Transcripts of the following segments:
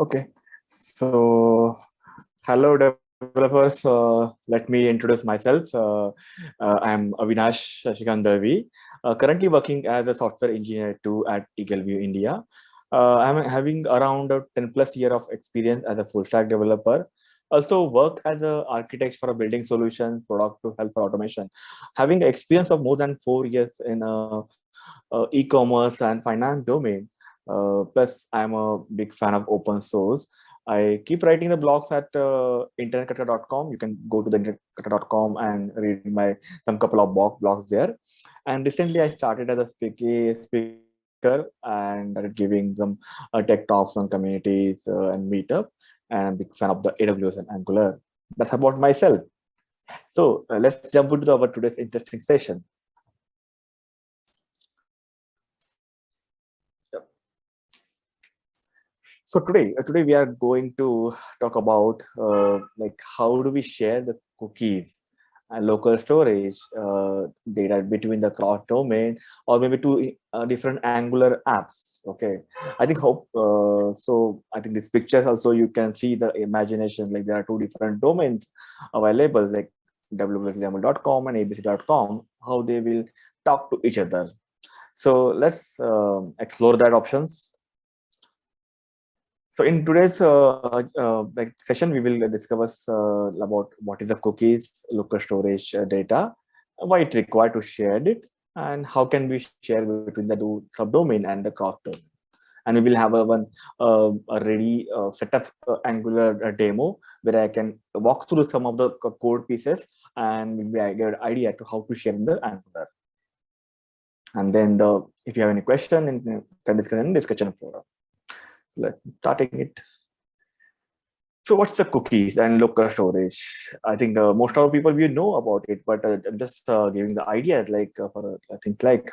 Okay, so hello developers. Let me introduce myself. I'm Avinash Shashikant Davi, currently working as a software engineer too at Eagleview, India. I'm having around 10 plus year of experience as a full stack developer. Also worked as an architect for a building solutions product to help for automation. Having experience of more than 4 years in e-commerce and finance domain. Plus, I'm a big fan of open source. I keep writing the blogs at internetcutter.com. You can go to the internetcutter.com and read my some couple of blogs there. And recently, I started as a speaker and started giving some tech talks on communities and meetup. And I'm a big fan of the AWS and Angular. That's about myself. So let's jump into our today's interesting session. So today we are going to talk about like how do we share the cookies and local storage data between the cross domain or maybe two different Angular apps. Okay, I think so. I think these pictures also you can see the imagination, like there are two different domains available, like www.example.com and abc.com, how they will talk to each other. So let's explore that options. So in today's like session, we will discuss about what is the cookies, local storage data, why it required to share it, and how can we share between the two subdomain and the cross domain. And we will have a ready setup Angular demo where I can walk through some of the code pieces and maybe I get an idea to how to share in the Angular. And then if you have any question, you can discuss in the discussion forum. So let's starting it. So what's the cookies and local storage? I think most of the people will know about it, but I'm just giving the ideas like for things like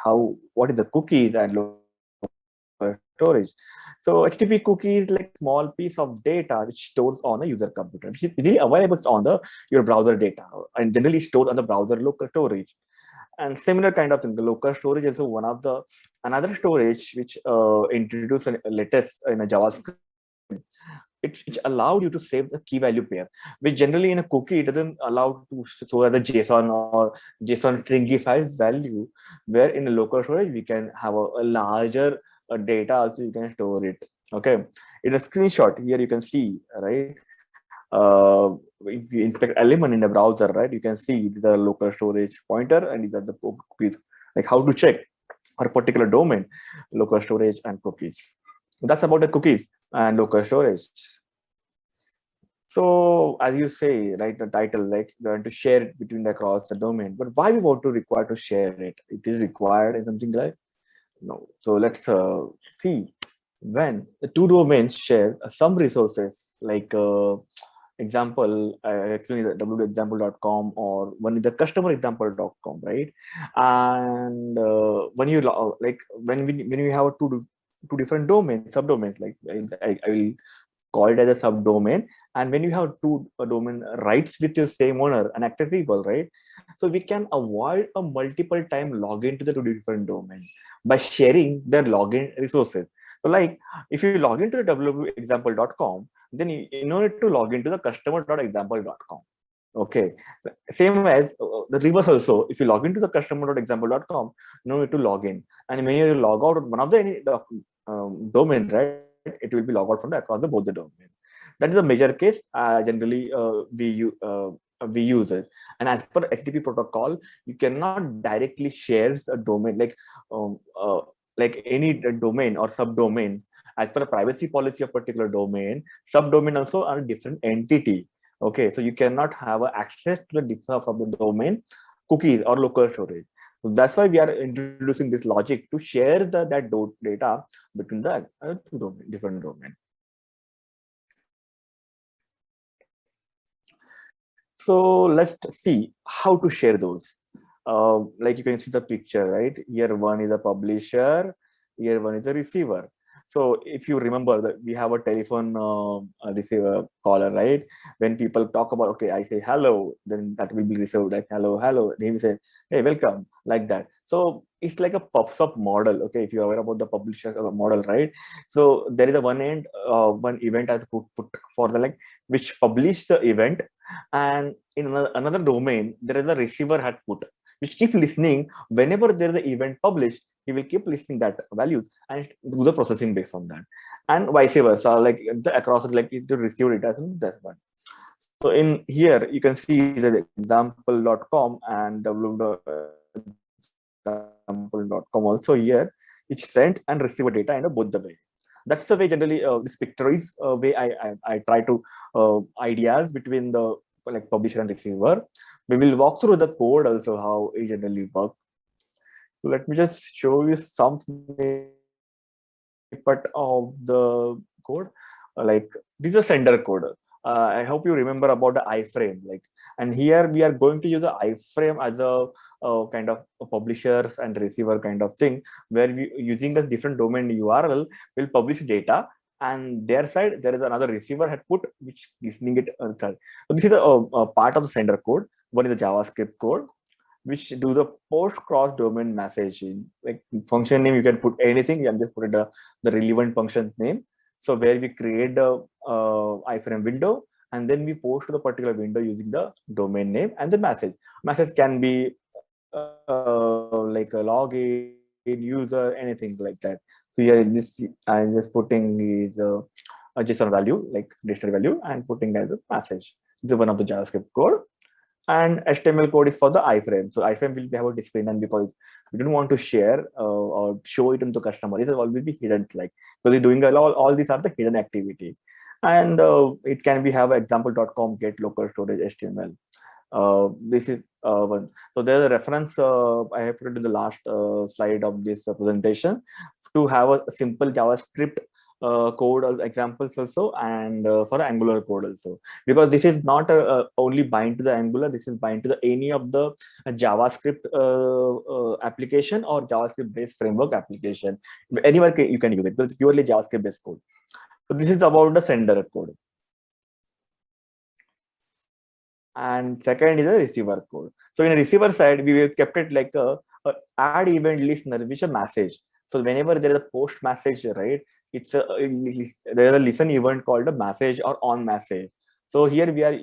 what is the cookies and local storage. So HTTP cookie is like small piece of data which stores on a user computer, which is really available on the your browser data and generally stored on the browser local storage. And similar kind of thing, the local storage is one of the another storage which introduced latest in a JavaScript. It allowed you to save the key value pair, which generally in a cookie it doesn't allow to store as a JSON or JSON stringifies value, where in a local storage we can have a larger data also you can store it. Okay, in a screenshot here you can see, right? If you inspect element in the browser, right, you can see the local storage pointer and these are the cookies, like how to check a particular domain, local storage and cookies. That's about the cookies and local storage. So as you say, right, the title, like we want to share it between across the domain, but why we want to require to share it? It is required in something like no. So let's see when the two domains share some resources, like example, actually the www.example.com or one is the customerexample.com, right? And when you like when we have two different domains, subdomains, like I will call it as a subdomain, and when you have two domain rights with your same owner and active people, right? So we can avoid a multiple time login to the two different domains by sharing their login resources. So like if you log into the www.example.com, then you know to log into the customer.example.com. Okay, same as the reverse also. If you log into the customer.example.com, you need to log in, and when you log out one of the any domain, right, it will be log out from the across the both the domain. That is a major case. Generally, we use it, and as per HTTP protocol, you cannot directly share a domain like any domain or subdomain. As per the privacy policy of particular domain, subdomain also are a different entity. Okay, so you cannot have access to the different from the domain cookies or local storage. So that's why we are introducing this logic to share that data between the two different domains. So let's see how to share those. Like you can see the picture, right? Here one is a publisher, here one is a receiver. So if you remember that we have a telephone receiver caller, right? When people talk about, okay, I say hello, then that will be received like hello, hello. They will say, hey, welcome, like that. So it's like a pops up model. Okay, if you're aware about the publisher model, right? So there is a one end, one event as put for the like which publish the event, and in another domain there is a receiver had put which keep listening whenever there is an event published. He will keep listening that values and do the processing based on that, and vice versa. Like the across like it to receive it as that one. So in here you can see the example.com and example.com also here, which sent and receive data in both the way. That's the way generally this pictorial way I try to ideas between the like publisher and receiver. We will walk through the code also how it generally works. So let me just show you some snippet of the code. Like this is a sender code. I hope you remember about the iframe. Like, and here we are going to use the iframe as a kind of a publishers and receiver kind of thing, where we using a different domain URL will publish data, and their side there is another receiver had put which listening it. So this is a part of the sender code. One is the JavaScript code, which do the post cross domain messaging. Like function name, you can put anything. I'm just put the relevant function name. So where we create the iframe window, and then we post to the particular window using the domain name and the message. Message can be like a login, user, anything like that. So here this I'm just putting is a JSON value, like dictionary value, and putting as a message. This is one of the JavaScript code, and HTML code is for the iframe. So iframe will have a display none because we don't want to share or show it into customer. It will be hidden, like because it's doing all these are the hidden activity, and it can be have example.com get local storage HTML. This is one. So there's a reference I have put it in the last slide of this presentation to have a simple JavaScript code as examples also, and for Angular code also, because this is not only bind to the Angular, this is bind to the any of the JavaScript application or JavaScript based framework application. Anywhere you can use it, because it's purely JavaScript based code. So this is about the sender code. And second is a receiver code. So in a receiver side, we have kept it like a add event listener, which is a message. So whenever there is a post message, right, it's a there is a listen event called a message or on message. So here we are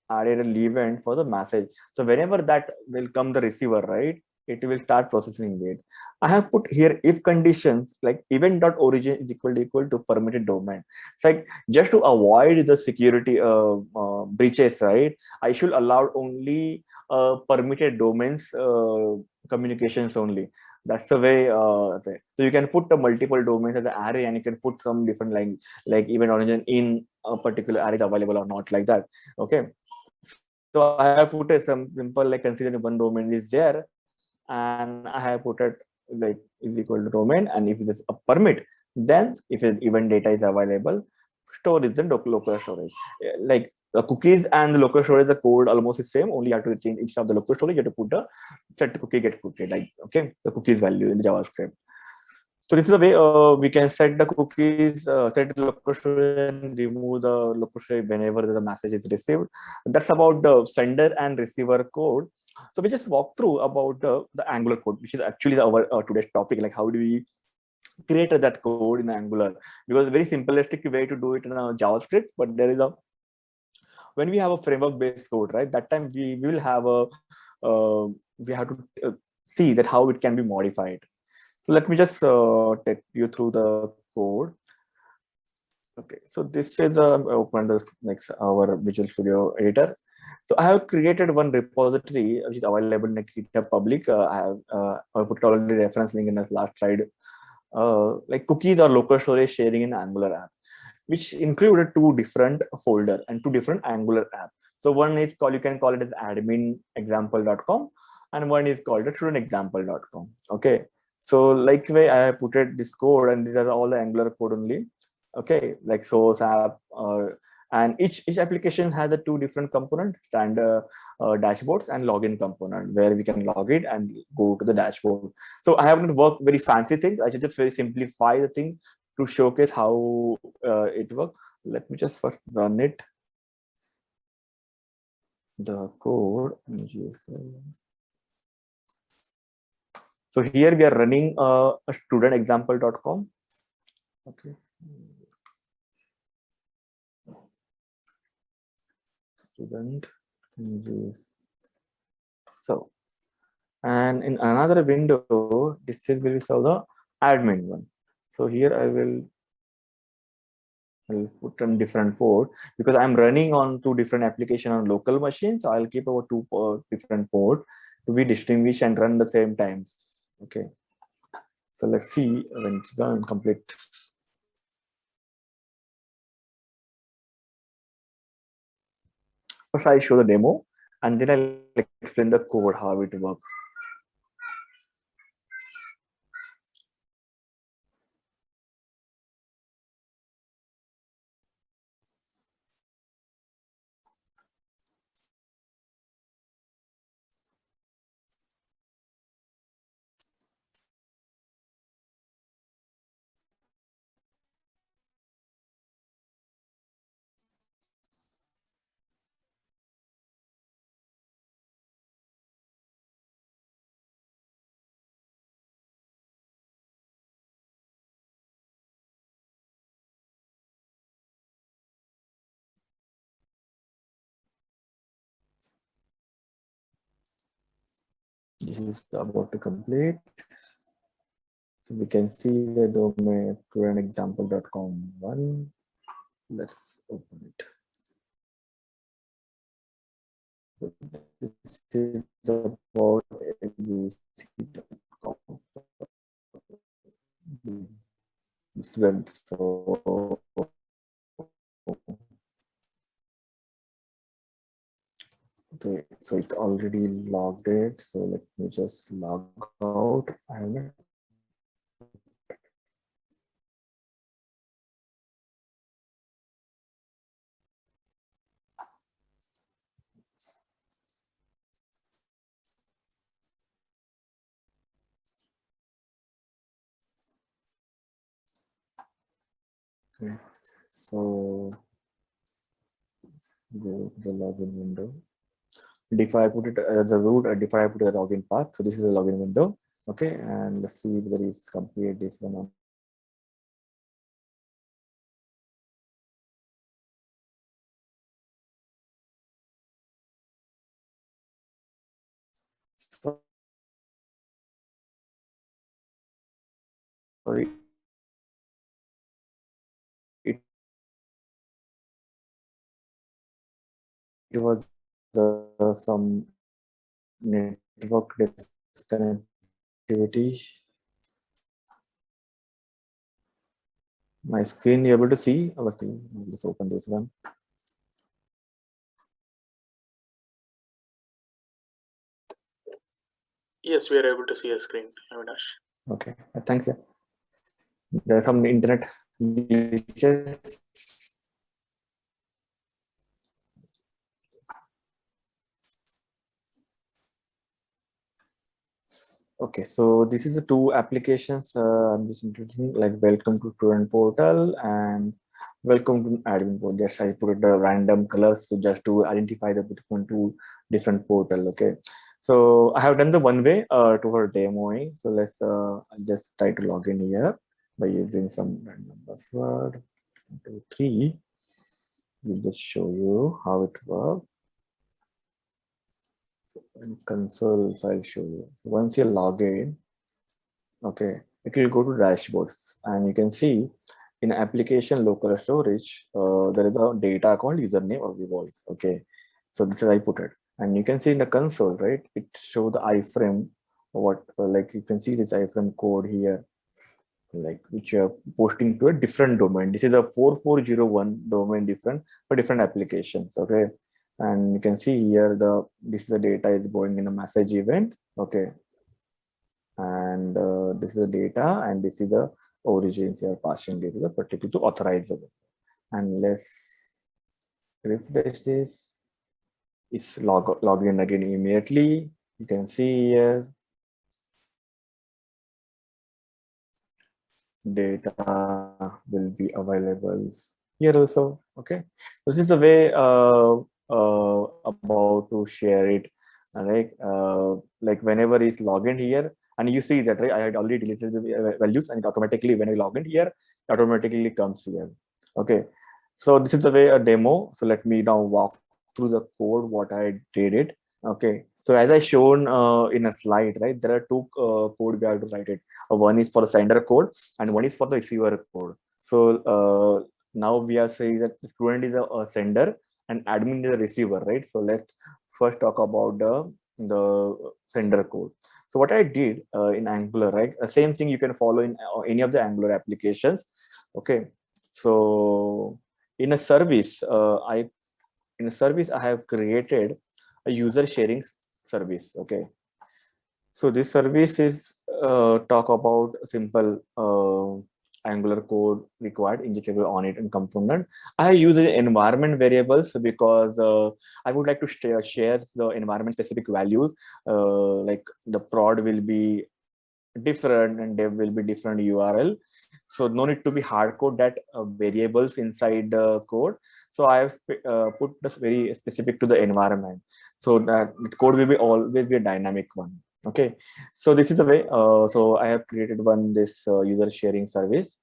added an event for the message. So whenever that will come the receiver, right, it will start processing it. I have put here if conditions like event.origin is equal to permitted domain. It's like just to avoid the security breaches, right? I should allow only permitted domains communications only. That's the way. So you can put the multiple domains as an array, and you can put some different like event origin in a particular array is available or not, like that. Okay. So I have put some simple like considering one domain is there, and I have put it like is equal to domain, and if it is a permit, then if an event data is available, store is the local storage. Like the cookies and the local storage, the code almost the same. Only you have to change instead of the local storage, you have to put the set cookie get cookie, like okay, the cookies value in the JavaScript. So this is the way we can set the cookies, set the local storage, and remove the local storage whenever the message is received. That's about the sender and receiver code. So we just walk through about the Angular code, which is actually our today's topic. Like how do we create that code in Angular? Because a very simplistic way to do it in a JavaScript, but there is a when we have a framework based code, right? That time we will have a we have to see that how it can be modified. So let me just take you through the code. Okay, so this is open the next our Visual Studio editor. So I have created one repository which is available in GitHub public. I put already reference link in the last slide. Like cookies or local storage sharing in Angular app, which included two different folder and two different Angular app. So one is called, you can call it as admin example.com, and one is called the student example.com. Okay. So like way I have put it this code, and these are all the Angular code only. Okay, like source app, and each application has a two different component, standard dashboards and login component, where we can log in and go to the dashboard. So I haven't worked very fancy things. I just very simplify the things to showcase how it works. Let me just first run it. The code. So here we are running a studentexample.com. Okay. Student. So, and in another window, this will be the admin one. So here I'll put on different port because I'm running on two different applications on local machines. So I'll keep our two different port to be distinguished and run the same times. Okay. So let's see when it's done complete. First, I show the demo and then I'll explain the code, how it works. This is about to complete. So we can see the domain studentexample.com one. Let's open it. This is about abc.com. This web. So okay, so it's already logged it. So let me just log out. Okay, so go to the login window. Define, I put it as the root, define, I put the login path. So this is the login window. Okay, and let's see if there is complete this one. Sorry. It was some network disconnectivity. My screen, you able to see? Let's open this one. Yes, we are able to see a screen, Avinash. Okay, thanks. There's some internet glitches. Okay, so this is the two applications I'm just introducing, like welcome to student portal and welcome to admin portal. Just I put the random colors to just to identify the between two different portal. Okay, so I have done the one way to her demoing. So let's just try to log in here by using some random password. 1, 2, 3. We'll just show you how it works. In console, so I'll show you. So once you log in, okay, it will go to dashboards, and you can see in application local storage, there is a data called username or voice. Okay, so this is I put it, and you can see in the console, right? It show the iframe. What like you can see this iframe code here, like which you are posting to a different domain. This is a 4401 domain, different for different applications. Okay, and you can see here this is the data is going in a message event. Okay, and this is the data, and this is the origins you are passing data the particular to authorizable. And let's refresh this. It's log in again immediately. You can see here. data will be available here also. Okay, this is the way about to share it. Right, like whenever is login here, and you see that, right, I had already deleted the values, and it automatically, when I log in here, it automatically comes here. Okay, so this is the way a demo. So let me now walk through the code what I did it. Okay, so as I shown in a slide, right, there are two code we have to write it. One is for the sender code and one is for the receiver code. So now we are saying that the student is a sender and admin is a receiver, right? So let's first talk about the sender code. So what I did in Angular, right? The same thing you can follow in any of the Angular applications. Okay, so in a service, I have created a user sharing service. Okay, so this service is talk about simple Angular code required injectable on it and component. I use the environment variables because I would like to share the environment specific values. Like the prod will be different and dev will be different URL. So no need to be hard code that variables inside the code. So I have put this very specific to the environment. So that the code will be always be a dynamic one. Okay, so this is the way. So I have created this user sharing service.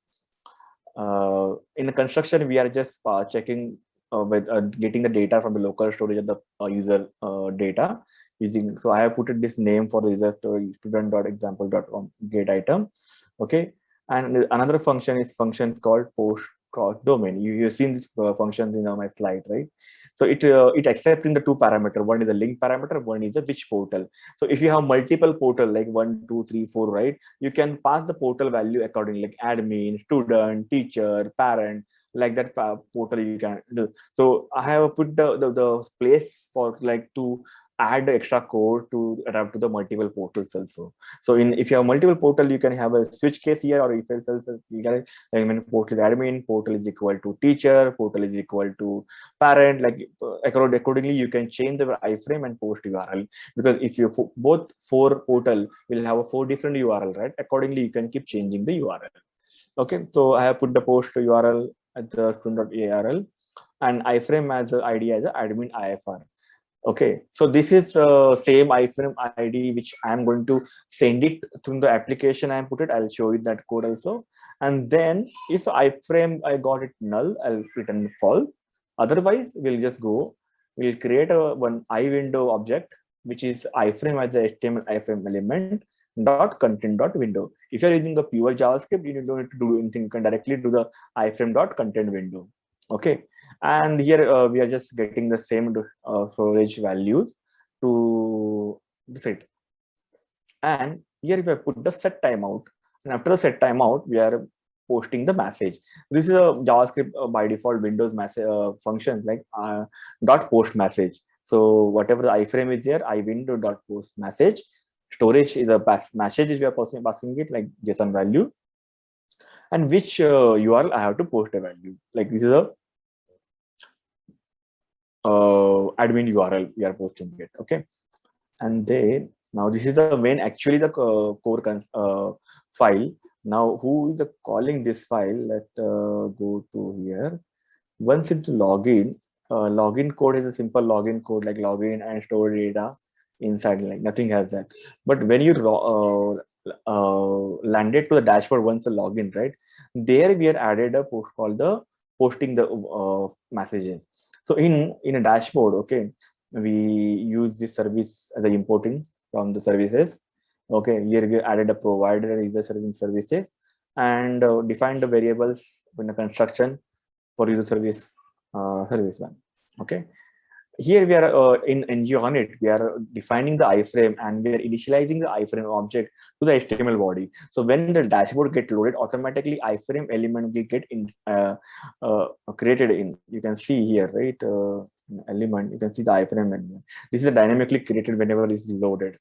In the construction, we are just checking with getting the data from the local storage of the user data using. So I have put it this name for the user student.example.com get item. Okay, and another function is functions called post cross domain. You've seen this functions in my slide, right? So it accepting the two parameter. One is a link parameter, one is a which portal. So if you have multiple portal like 1, 2, 3, 4, right, you can pass the portal value accordingly, like admin, student, teacher, parent, like that portal you can do. So I have put the place for like to add extra code to adapt to the multiple portals also. So if you have multiple portal, you can have a switch case here, or if else you can, I mean, portal is admin, portal is equal to teacher, portal is equal to parent, like accordingly you can change the iframe and post URL, because if you both four portal will have a 4 different URL, right? Accordingly you can keep changing the URL. Okay, so I have put the post URL at the student.arl and iframe as the ID as the admin IFR. Okay, so this is same iframe ID which I am going to send it through the application. I put it. I'll show you that code also. And then if iframe I got it null, I'll return false. Otherwise, we'll just go. We'll create one iWindow object which is iframe as the HTML iframe element dot content dot window. If you're using the pure JavaScript, you don't need to do anything. You can directly do the iframe dot content window. Okay, and here we are just getting the same storage values to the set. And here we have put the set timeout, and after the set timeout we are posting the message. This is a JavaScript by default Windows message function like dot post message. So whatever the iframe is here, iWindow dot post message. Storage is a message we are passing it like JSON value, and which URL I have to post a value. Like this is a admin URL we are posting it. Okay, and then now this is the main, actually the core file. Now who is calling this file? Let go to here. Once it's login, login code is a simple login code like login and store data inside, like nothing has that. But when you landed to the dashboard once the login, right, there we are added a post called the posting the messages. So in a dashboard, okay, we use this service as a importing from the services. Okay, here we added a provider user services and defined the variables in the construction for user service service one. Okay, here we are in NG-ONIT, we are defining the iframe and we are initializing the iframe object to the HTML body. So when the dashboard get loaded, automatically iframe element will get created in. You can see here, right? Element. You can see the iframe element. This is dynamically created whenever it is loaded.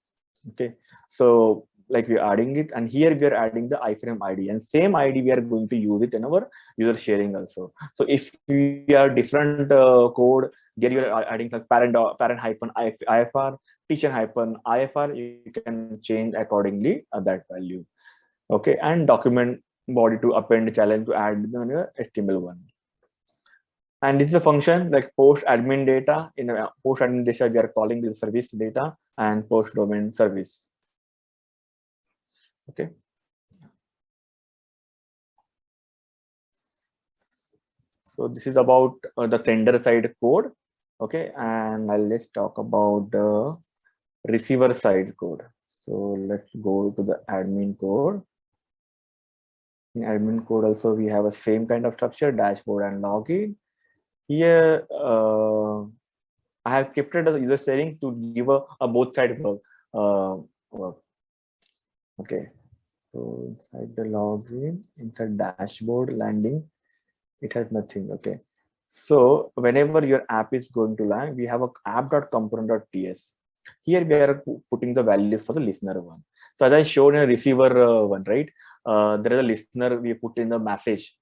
Okay, so like we're adding it, and here we are adding the iframe ID, and same ID we are going to use it in our user sharing also. So if we are different code, there you are adding like parent hyphen ifr, teacher hyphen ifr, you can change accordingly that value. Okay, and document body to append challenge to add the HTML1. And this is a function like post admin data. In a post admin data, we are calling this service data and post domain service. Okay. So this is about the sender side code. Okay, and let's talk about the receiver side code. So let's go to the admin code. In admin code also we have a same kind of structure, dashboard and login. Here I have kept it as user setting to give a both side work. Okay, so inside the login, inside dashboard landing, it has nothing. Okay, so whenever your app is going to land, we have a app.component.ts. Here we are putting the values for the listener one. So as I showed in a receiver one, right? There is a listener we put in the message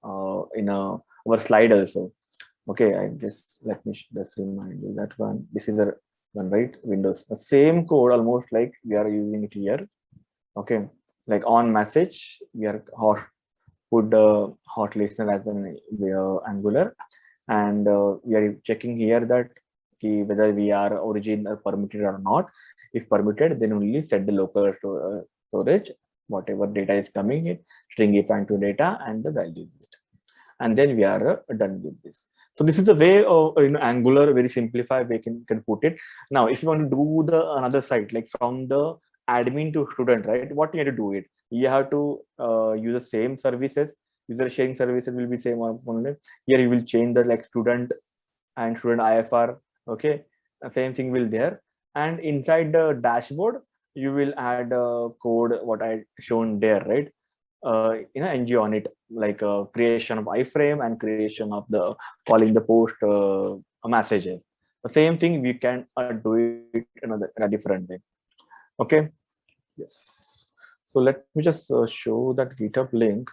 in our slide also. Okay, I just let me just remind you that one. This is the one, right? Windows. The same code almost like we are using it here. Okay, like on message we are put the hot listener as an Angular, and we are checking here that whether we are origin permitted or not. If permitted, then only set the local storage, whatever data is coming in, string if and to data and the value, and then we are done with this. So this is the way of Angular, very simplified way can put it. Now, if you want to do the another side, like from the admin to student, right? What you have to do it? You have to use the same services. User sharing services will be same only. Here you will change the like student and student IFR. Okay, same thing will there. And inside the dashboard, you will add code what I shown there, right? ng on it, like creation of iframe and creation of the calling the post messages. The same thing we can do it in a different way. Okay. Yes. So let me just show that GitHub link.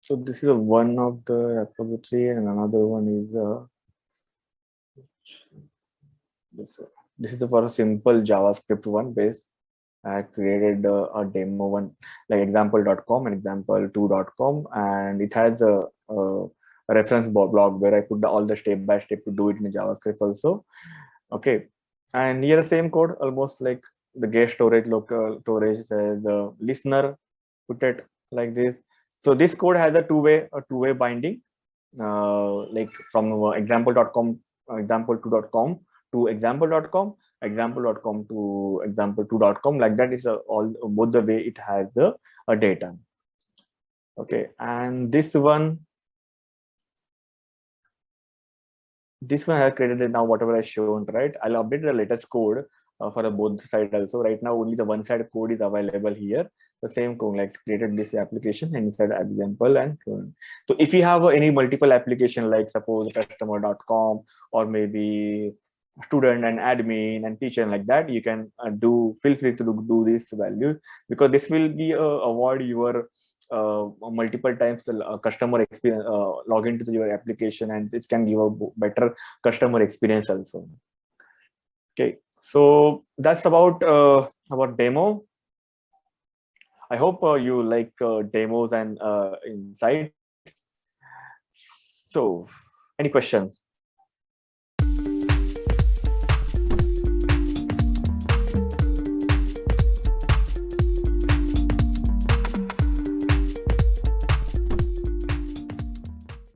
So this is one of the repository, and another one is this is for a simple JavaScript one base. I created a demo one like example.com and example2.com, and it has a reference blog where I put all the step by step to do it in JavaScript also. Okay, and here the same code, almost like the get storage, local storage, the listener, put it like this. So this code has a two-way binding, like from example.com, example2.com to example.com, example.com to example2.com, like that is all both the way it has the data. Okay, and this one has created now whatever I shown, right? I'll update the latest code for the both side also. Right now only the one side code is available here. The same code like created this application and inside example and so on. So if you have any multiple application, like suppose customer.com or maybe student and admin and teacher like that, you can feel free to do this value, because this will be avoid your multiple times customer experience log into your application, and it can give a better customer experience also. Okay, so that's about demo. I hope you like demos and insights. So any questions?